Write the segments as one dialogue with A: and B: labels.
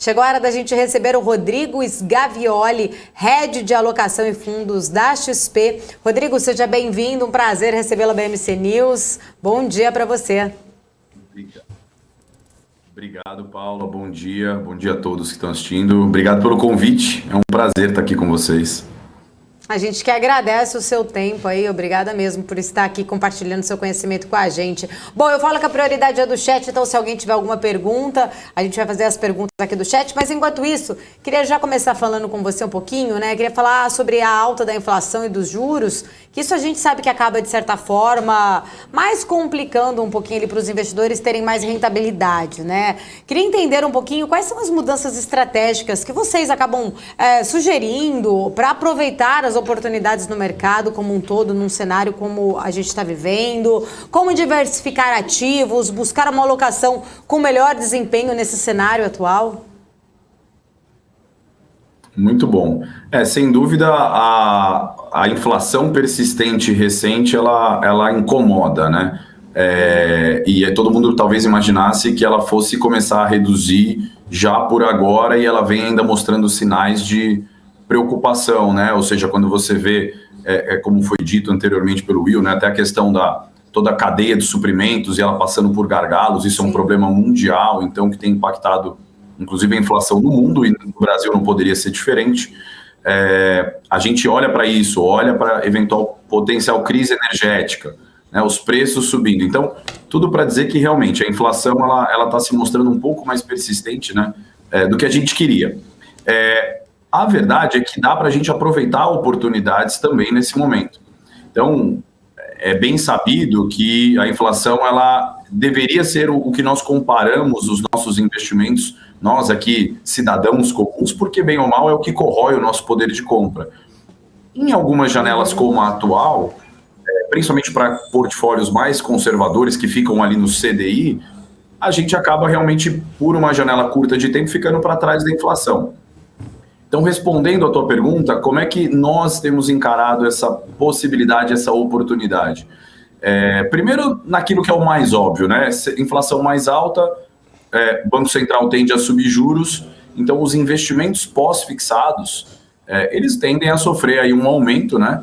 A: Chegou a hora da gente receber o Rodrigo Sgavioli, Head de Alocação e Fundos da XP. Rodrigo, seja bem-vindo, um prazer recebê-lo na BMC News. Bom dia para você.
B: Obrigado, Paula. Bom dia a todos que estão assistindo. Obrigado pelo convite, é um prazer estar aqui com vocês.
A: A gente que agradece o seu tempo aí, obrigada mesmo por estar aqui compartilhando seu conhecimento com a gente. Bom, eu falo que a prioridade é do chat, então se alguém tiver alguma pergunta, a gente vai fazer as perguntas aqui do chat, mas enquanto isso, queria já começar falando com você um pouquinho, né? Queria falar sobre a alta da inflação e dos juros, que isso a gente sabe que acaba, de certa forma, mais complicando um pouquinho ali para os investidores terem mais rentabilidade, né? Queria entender um pouquinho quais são as mudanças estratégicas que vocês acabam sugerindo para aproveitar as oportunidades no mercado como um todo, num cenário como a gente está vivendo, como diversificar ativos, buscar uma alocação com melhor desempenho nesse cenário atual?
B: Muito bom. Sem dúvida, a inflação persistente recente, ela incomoda, né? E todo mundo talvez imaginasse que ela fosse começar a reduzir já por agora, e ela vem ainda mostrando sinais de preocupação, né? Ou seja, quando você vê, como foi dito anteriormente pelo Will, né? Até a questão da toda a cadeia de suprimentos e ela passando por gargalos, isso é um problema mundial, então, que tem impactado inclusive a inflação no mundo, e no Brasil não poderia ser diferente. A gente olha para isso, olha para eventual potencial crise energética, né? Os preços subindo. Então, tudo para dizer que realmente a inflação ela está se mostrando um pouco mais persistente, né? Do que a gente queria. A verdade é que dá para a gente aproveitar oportunidades também nesse momento. Então, é bem sabido que a inflação ela deveria ser o que nós comparamos os nossos investimentos, nós aqui, cidadãos comuns, porque bem ou mal é o que corrói o nosso poder de compra. Em algumas janelas como a atual, principalmente para portfólios mais conservadores que ficam ali no CDI, a gente acaba realmente, por uma janela curta de tempo, ficando para trás da inflação. Então, respondendo à tua pergunta, como é que nós temos encarado essa possibilidade, essa oportunidade? Primeiro, naquilo que é o mais óbvio, né? Inflação mais alta, o Banco Central tende a subir juros, então os investimentos pós-fixados, eles tendem a sofrer aí um aumento, né?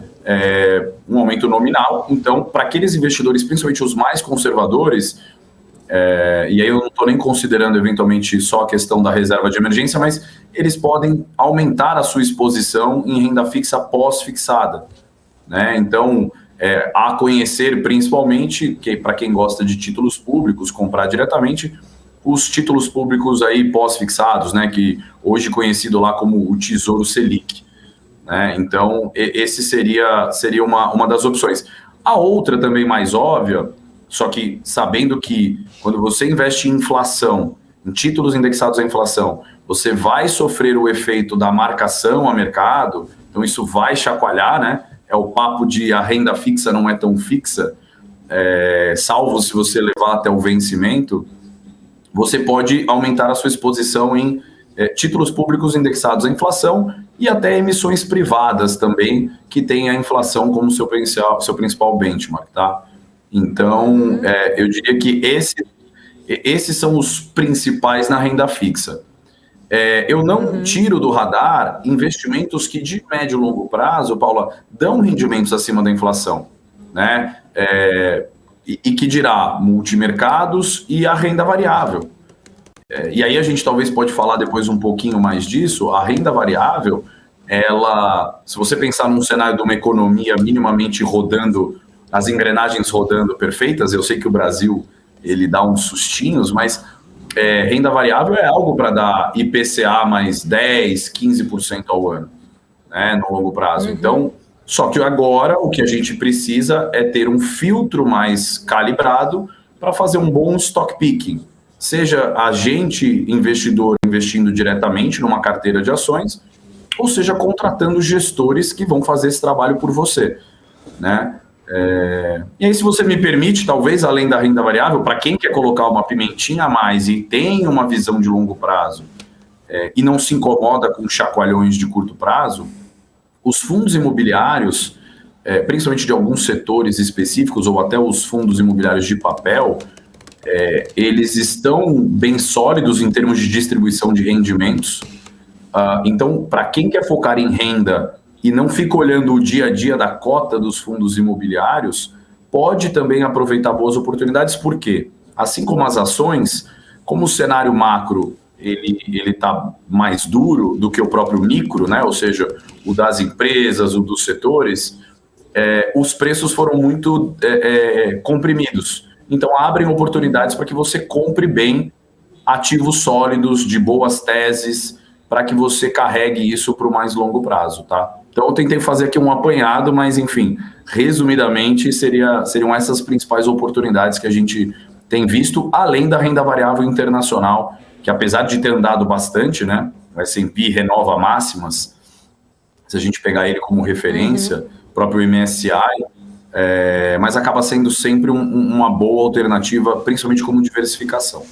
B: Um aumento nominal. Então, para aqueles investidores, principalmente os mais conservadores, e aí eu não estou nem considerando eventualmente só a questão da reserva de emergência, mas eles podem aumentar a sua exposição em renda fixa pós-fixada, né? Então, a conhecer principalmente, que para quem gosta de títulos públicos, comprar diretamente os títulos públicos aí pós-fixados, né? Que hoje conhecido lá como o Tesouro Selic, né? Então, esse seria uma das opções. A outra também mais óbvia, só que sabendo que quando você investe em inflação, em títulos indexados à inflação, você vai sofrer o efeito da marcação a mercado, então isso vai chacoalhar, né? É o papo de a renda fixa não é tão fixa, salvo se você levar até o vencimento, você pode aumentar a sua exposição em títulos públicos indexados à inflação e até emissões privadas também, que têm a inflação como seu principal benchmark, tá? Então, eu diria que esses são os principais na renda fixa. Eu não tiro do radar investimentos que de médio e longo prazo, Paula, dão rendimentos acima da inflação, né? E que dirá multimercados e a renda variável. E aí a gente talvez pode falar depois um pouquinho mais disso. A renda variável, se você pensar num cenário de uma economia minimamente rodando, as engrenagens rodando perfeitas, eu sei que o Brasil ele dá uns sustinhos, mas renda variável é algo para dar IPCA mais 10, 15% ao ano, né, no longo prazo. Então, só que agora o que a gente precisa é ter um filtro mais calibrado para fazer um bom stock picking. Seja a gente, investidor, investindo diretamente numa carteira de ações, ou seja, contratando gestores que vão fazer esse trabalho por você, né? E aí, se você me permite, talvez além da renda variável, para quem quer colocar uma pimentinha a mais e tem uma visão de longo prazo e não se incomoda com chacoalhões de curto prazo, os fundos imobiliários, principalmente de alguns setores específicos, ou até os fundos imobiliários de papel, eles estão bem sólidos em termos de distribuição de rendimentos. Então, para quem quer focar em renda e não fica olhando o dia a dia da cota dos fundos imobiliários, pode também aproveitar boas oportunidades, porque, assim como as ações, como o cenário macro ele está mais duro do que o próprio micro, né? Ou seja, o das empresas, o dos setores, os preços foram muito comprimidos. Então, abrem oportunidades para que você compre bem ativos sólidos, de boas teses, para que você carregue isso para o mais longo prazo, tá? Então, eu tentei fazer aqui um apanhado, mas, enfim, resumidamente, seriam essas principais oportunidades que a gente tem visto, além da renda variável internacional, que apesar de ter andado bastante, né? O S&P renova máximas, se a gente pegar ele como referência, o próprio MSCI, mas acaba sendo sempre uma boa alternativa, principalmente como diversificação.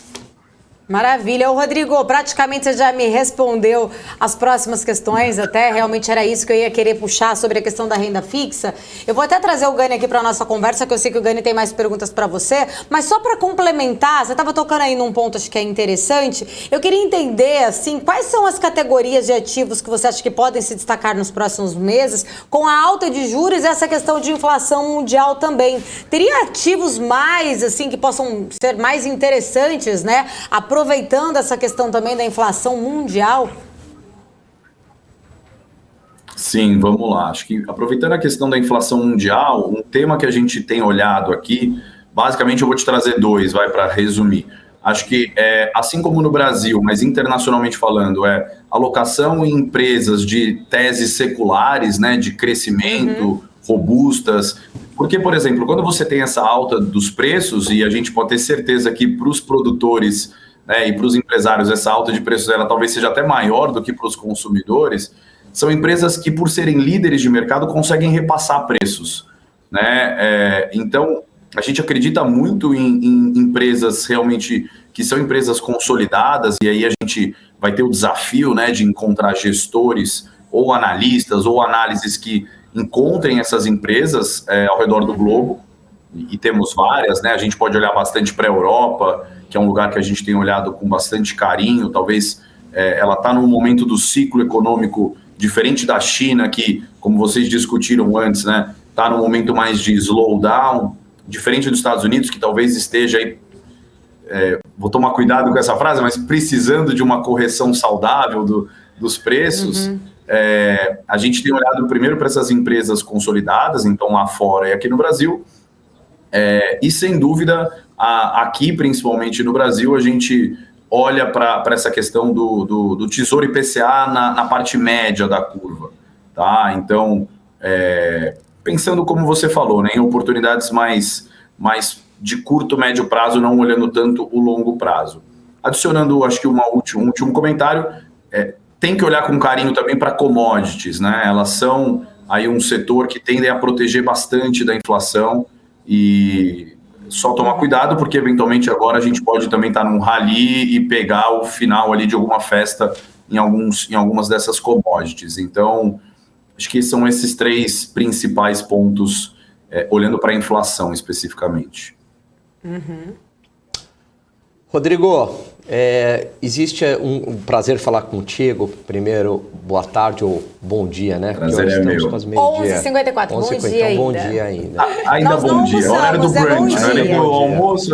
A: Maravilha. Ô, Rodrigo, praticamente você já me respondeu as próximas questões, até realmente era isso que eu ia querer puxar sobre a questão da renda fixa. Eu vou até trazer o Gani aqui para a nossa conversa, que eu sei que o Gani tem mais perguntas para você, mas só para complementar, você estava tocando aí num ponto, acho que é interessante, eu queria entender, assim, quais são as categorias de ativos que você acha que podem se destacar nos próximos meses, com a alta de juros e essa questão de inflação mundial também. Teria ativos mais, assim, que possam ser mais interessantes, né? Aproveitando essa questão também da inflação mundial?
B: Sim, vamos lá. Acho que aproveitando a questão da inflação mundial, um tema que a gente tem olhado aqui, basicamente eu vou te trazer dois, vai, para resumir. Acho que, assim como no Brasil, mas internacionalmente falando, alocação em empresas de teses seculares, né, de crescimento, robustas. Porque, por exemplo, quando você tem essa alta dos preços, e a gente pode ter certeza que para os produtores, né, e para os empresários, essa alta de preços ela talvez seja até maior do que para os consumidores, são empresas que, por serem líderes de mercado, conseguem repassar preços, né? Então, a gente acredita muito em empresas realmente que são empresas consolidadas, e aí a gente vai ter o desafio, né, de encontrar gestores ou analistas ou análises que encontrem essas empresas ao redor do globo, e temos várias, né? A gente pode olhar bastante para a Europa, que é um lugar que a gente tem olhado com bastante carinho. Talvez ela está num momento do ciclo econômico diferente da China, que, como vocês discutiram antes, né, está num momento mais de slowdown, diferente dos Estados Unidos, que talvez esteja aí, vou tomar cuidado com essa frase, mas precisando de uma correção saudável dos preços. A gente tem olhado primeiro para essas empresas consolidadas, então lá fora e aqui no Brasil, e sem dúvida, aqui principalmente no Brasil, a gente olha para essa questão do Tesouro IPCA na parte média da curva, tá? Então, pensando como você falou, né, em oportunidades mais de curto, médio prazo, não olhando tanto o longo prazo. Adicionando, acho que um último comentário, tem que olhar com carinho também para commodities, né? Elas são aí um setor que tendem a proteger bastante da inflação, e só tomar cuidado, porque eventualmente agora a gente pode também estar num rally e pegar o final ali de alguma festa em algumas dessas commodities. Então, acho que são esses três principais pontos, olhando para a inflação especificamente.
C: Rodrigo, existe um prazer falar contigo. Primeiro, boa tarde ou bom dia, né?
B: Prazer é meu.
A: 11h54, bom dia ainda.
C: Bom dia ainda.
B: Ainda bom dia, hora do brunch, hora do almoço.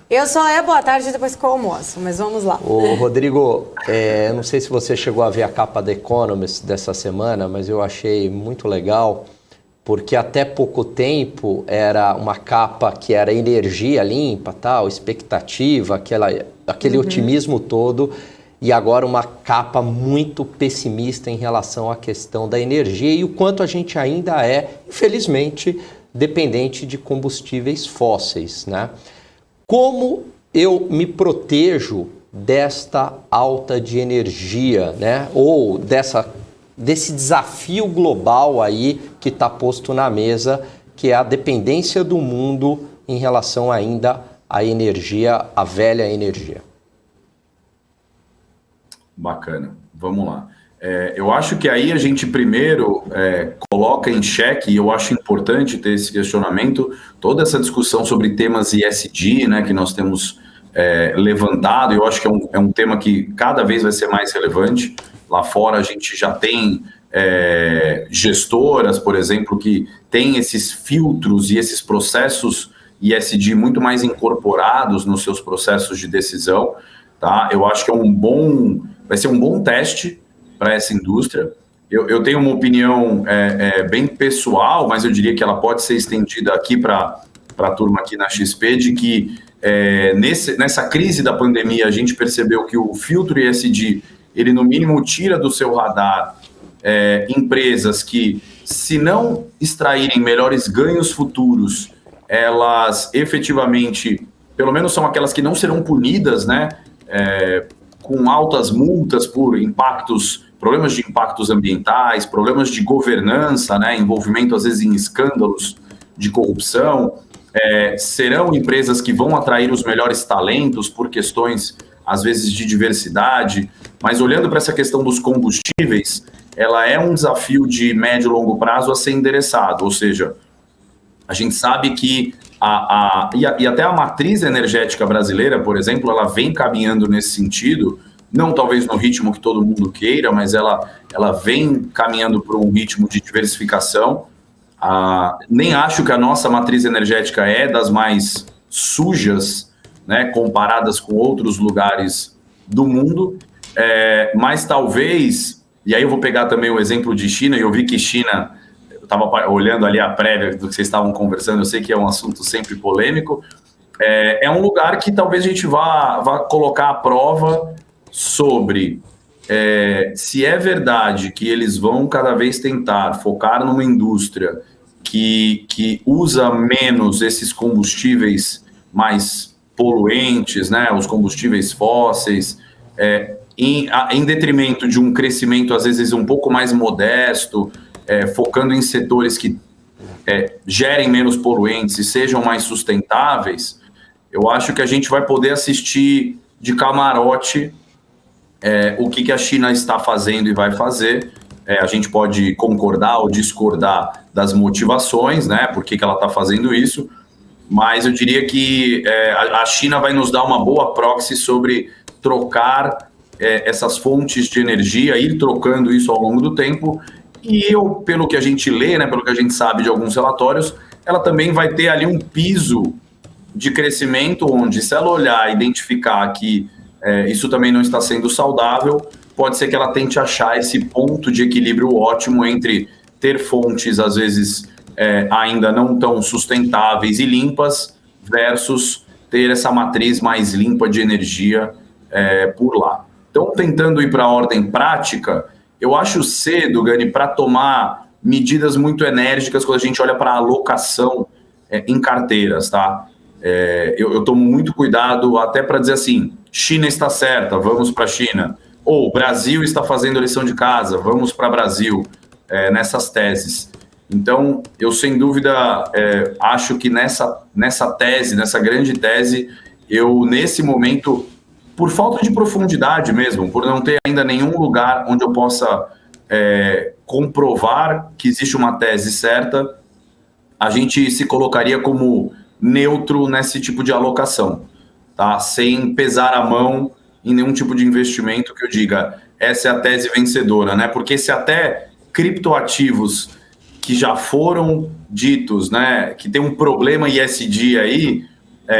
A: Eu só boa tarde depois que eu almoço, mas vamos lá.
C: Ô, Rodrigo, eu não sei se você chegou a ver a capa da Economist dessa semana, mas eu achei muito legal, porque até pouco tempo era uma capa que era energia limpa, tal, expectativa, aquele otimismo todo, e agora uma capa muito pessimista em relação à questão da energia e o quanto a gente ainda infelizmente, dependente de combustíveis fósseis, né? Como eu me protejo desta alta de energia, né? Ou desse desafio global aí que está posto na mesa, que é a dependência do mundo em relação ainda à energia, à velha energia.
B: Bacana, vamos lá. Eu acho que aí a gente primeiro coloca em xeque, e eu acho importante ter esse questionamento, toda essa discussão sobre temas ESG, né, que nós temos levantado. Eu acho que é um tema que cada vez vai ser mais relevante. Lá fora a gente já tem gestoras, por exemplo, que têm esses filtros e esses processos ESG muito mais incorporados nos seus processos de decisão. Tá? Eu acho que vai ser um bom teste para essa indústria. Eu tenho uma opinião bem pessoal, mas eu diria que ela pode ser estendida aqui para a turma aqui na XP, de que nessa crise da pandemia a gente percebeu que o filtro ESG, ele no mínimo tira do seu radar empresas que, se não extraírem melhores ganhos futuros, elas efetivamente, pelo menos são aquelas que não serão punidas, né, com altas multas por problemas de impactos ambientais, problemas de governança, né, envolvimento às vezes em escândalos de corrupção. Serão empresas que vão atrair os melhores talentos por questões, às vezes, de diversidade. Mas olhando para essa questão dos combustíveis, ela é um desafio de médio e longo prazo a ser endereçado, ou seja, a gente sabe que e até a matriz energética brasileira, por exemplo, ela vem caminhando nesse sentido, não talvez no ritmo que todo mundo queira, mas ela vem caminhando para um ritmo de diversificação. Nem acho que a nossa matriz energética é das mais sujas, né, comparadas com outros lugares do mundo, mas talvez, e aí eu vou pegar também o exemplo de China, e eu vi que China... Estava olhando ali a prévia do que vocês estavam conversando, eu sei que é um assunto sempre polêmico, é um lugar que talvez a gente vá colocar à prova sobre se é verdade que eles vão cada vez tentar focar numa indústria que usa menos esses combustíveis mais poluentes, né, os combustíveis fósseis, em detrimento de um crescimento às vezes um pouco mais modesto, focando em setores que gerem menos poluentes e sejam mais sustentáveis. Eu acho que a gente vai poder assistir de camarote o que a China está fazendo e vai fazer. A gente pode concordar ou discordar das motivações, né, por que ela está fazendo isso, mas eu diria que a China vai nos dar uma boa proxy sobre trocar essas fontes de energia, ir trocando isso ao longo do tempo. E pelo que a gente lê, né, pelo que a gente sabe de alguns relatórios, ela também vai ter ali um piso de crescimento, onde, se ela olhar e identificar que isso também não está sendo saudável, pode ser que ela tente achar esse ponto de equilíbrio ótimo entre ter fontes, às vezes, ainda não tão sustentáveis e limpas, versus ter essa matriz mais limpa de energia por lá. Então, tentando ir para a ordem prática, eu acho cedo, Gani, para tomar medidas muito enérgicas quando a gente olha para a alocação em carteiras, tá? Eu tomo muito cuidado até para dizer assim, China está certa, vamos para a China. Ou Brasil está fazendo lição de casa, vamos para Brasil, nessas teses. Então, eu sem dúvida acho que nessa tese, nessa grande tese, eu nesse momento... por falta de profundidade mesmo, por não ter ainda nenhum lugar onde eu possa comprovar que existe uma tese certa, a gente se colocaria como neutro nesse tipo de alocação, tá? Sem pesar a mão em nenhum tipo de investimento que eu diga, essa é a tese vencedora, né? Porque se até criptoativos que já foram ditos, né, que tem um problema ESG aí,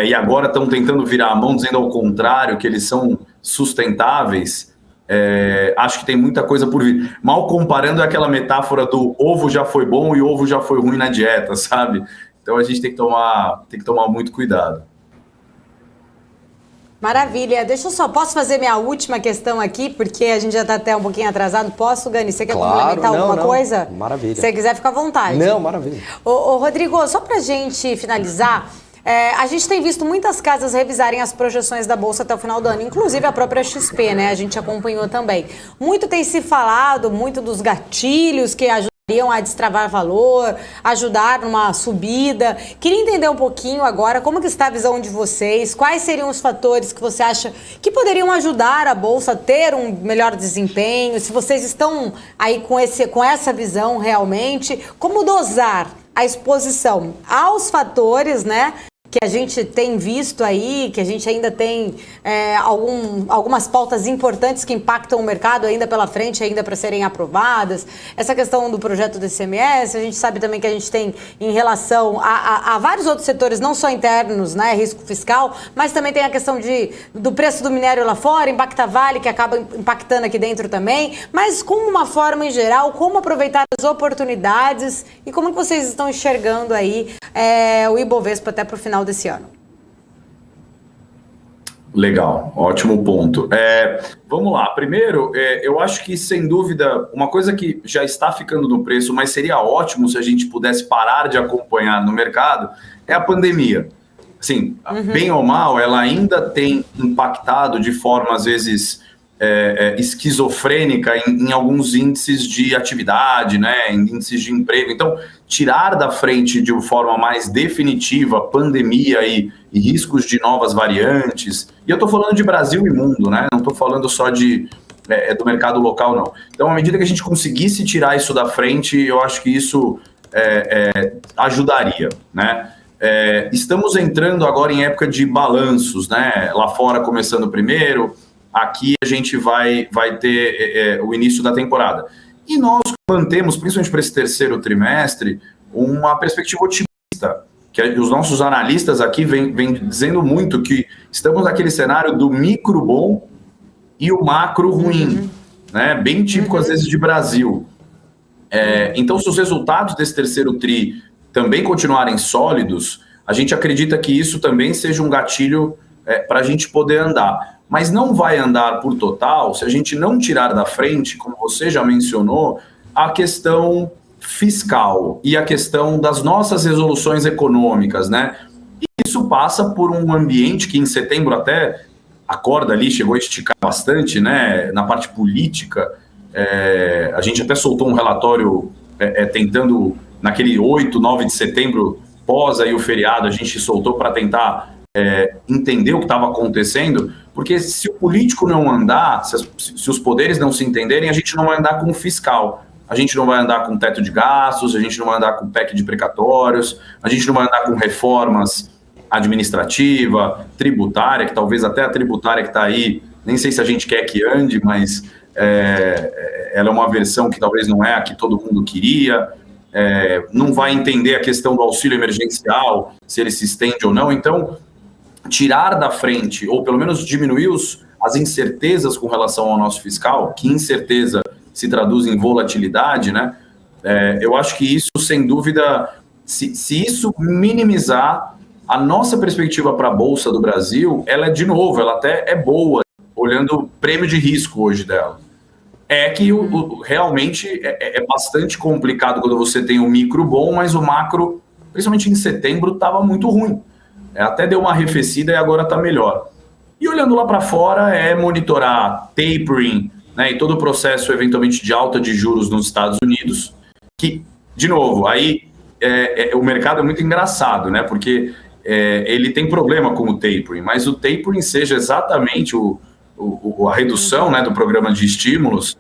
B: e agora estão tentando virar a mão, dizendo ao contrário, que eles são sustentáveis, acho que tem muita coisa por vir. Mal comparando aquela metáfora do ovo já foi bom e ovo já foi ruim na dieta, sabe? Então a gente tem que tomar muito cuidado.
A: Maravilha. Posso fazer minha última questão aqui, porque a gente já está até um pouquinho atrasado. Posso, Gani? Você quer complementar alguma coisa?
C: Maravilha.
A: Se você quiser, fica à vontade.
C: Não, maravilha.
A: Ô, Rodrigo, só para a gente finalizar... a gente tem visto muitas casas revisarem as projeções da Bolsa até o final do ano, inclusive a própria XP, né? A gente acompanhou também. Muito tem se falado, muito dos gatilhos que ajudam a destravar valor, ajudar numa subida. Queria entender um pouquinho agora como que está a visão de vocês, quais seriam os fatores que você acha que poderiam ajudar a Bolsa a ter um melhor desempenho, se vocês estão aí com essa visão realmente, como dosar a exposição aos fatores, né, que a gente tem visto aí, que a gente ainda tem algumas pautas importantes que impactam o mercado ainda pela frente, ainda para serem aprovadas. Essa questão do projeto do ICMS, a gente sabe também que a gente tem em relação a vários outros setores, não só internos, né, risco fiscal, mas também tem a questão do preço do minério lá fora, impacta Vale, que acaba impactando aqui dentro também, mas com uma forma em geral, como aproveitar as oportunidades e como que vocês estão enxergando aí o Ibovespa até para o final desse ano?
B: Legal, ótimo ponto. Vamos lá. Primeiro, eu acho que, sem dúvida, uma coisa que já está ficando no preço, mas seria ótimo se a gente pudesse parar de acompanhar no mercado, é a pandemia. Assim, bem ou mal, ela ainda tem impactado de forma, às vezes, esquizofrênica em alguns índices de atividade, né, em índices de emprego. Então, tirar da frente de uma forma mais definitiva pandemia e riscos de novas variantes, e eu estou falando de Brasil e mundo, né, não estou falando só do mercado local, não. Então, à medida que a gente conseguisse tirar isso da frente, eu acho que isso ajudaria, né. Estamos entrando agora em época de balanços, né, lá fora começando primeiro. Aqui a gente vai ter o início da temporada. E nós mantemos, principalmente para esse terceiro trimestre, uma perspectiva otimista, que os nossos analistas aqui vêm dizendo muito que estamos naquele cenário do micro bom e o macro ruim, né? Bem típico, às vezes, de Brasil. Então, se os resultados desse terceiro tri também continuarem sólidos, a gente acredita que isso também seja um gatilho para a gente poder andar. Mas não vai andar por total se a gente não tirar da frente, como você já mencionou, a questão fiscal e a questão das nossas resoluções econômicas, né? E isso passa por um ambiente que em setembro até a corda ali chegou a esticar bastante, né? Na parte política, a gente até soltou um relatório tentando, naquele 8, 9 de setembro, pós aí o feriado, a gente soltou para tentar entender o que estava acontecendo, porque se o político não andar, se os poderes não se entenderem, a gente não vai andar com o fiscal, a gente não vai andar com teto de gastos, a gente não vai andar com PEC de precatórios, a gente não vai andar com reformas administrativa, tributária, que talvez até a tributária que está aí, nem sei se a gente quer que ande, mas ela é uma versão que talvez não é a que todo mundo queria, não vai entender a questão do auxílio emergencial, se ele se estende ou não. Então, tirar da frente, ou pelo menos diminuir as incertezas com relação ao nosso fiscal, que incerteza se traduz em volatilidade, né? Eu acho que isso, sem dúvida, se isso minimizar a nossa perspectiva para a Bolsa do Brasil, ela de novo, ela até é boa, olhando o prêmio de risco hoje dela. Que realmente é bastante complicado quando você tem o micro bom, mas o macro, principalmente em setembro, estava muito ruim. Até deu uma arrefecida e agora está melhor. E olhando lá para fora, monitorar tapering, né, e todo o processo, eventualmente, de alta de juros nos Estados Unidos, que, de novo, aí o mercado é muito engraçado, né, porque ele tem problema com o tapering, mas o tapering seja exatamente a redução, né, do programa de estímulos,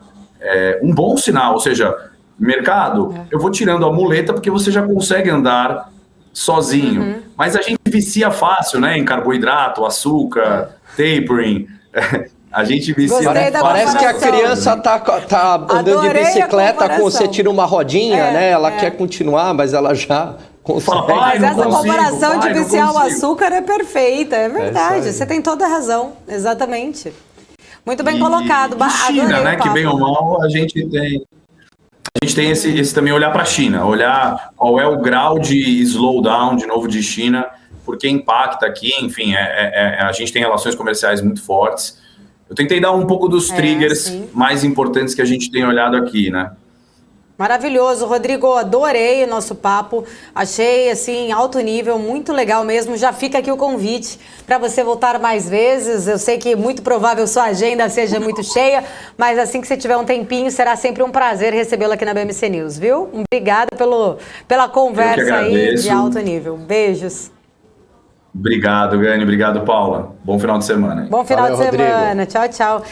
B: um bom sinal, ou seja, mercado, eu vou tirando a muleta porque você já consegue andar sozinho, mas a gente vicia fácil, né, em carboidrato, açúcar, tapering, a gente vicia fácil.
C: Parece que a criança tá andando de bicicleta, com você tira uma rodinha, né, ela quer continuar, mas ela já consegue.
A: Mas essa comparação de viciar o açúcar é perfeita, é verdade, você tem toda a razão, exatamente. Muito bem colocado.
B: E China, né, que bem ou mal a gente tem esse também olhar para a China, olhar qual é o grau de slowdown, de novo, de China, porque impacta aqui, enfim, a gente tem relações comerciais muito fortes. Eu tentei dar um pouco dos triggers mais importantes que a gente tem olhado aqui, né?
A: Maravilhoso, Rodrigo, adorei o nosso papo, achei assim alto nível, muito legal mesmo. Já fica aqui o convite para você voltar mais vezes. Eu sei que muito provável sua agenda seja muito cheia, mas assim que você tiver um tempinho, será sempre um prazer recebê-lo aqui na BMC News, viu? Obrigada pela conversa aí de alto nível. Beijos.
B: Obrigado, Gani. Obrigado, Paula. Bom final de semana.
A: Bom final
C: Valeu,
A: de semana.
C: Rodrigo.
A: Tchau, tchau.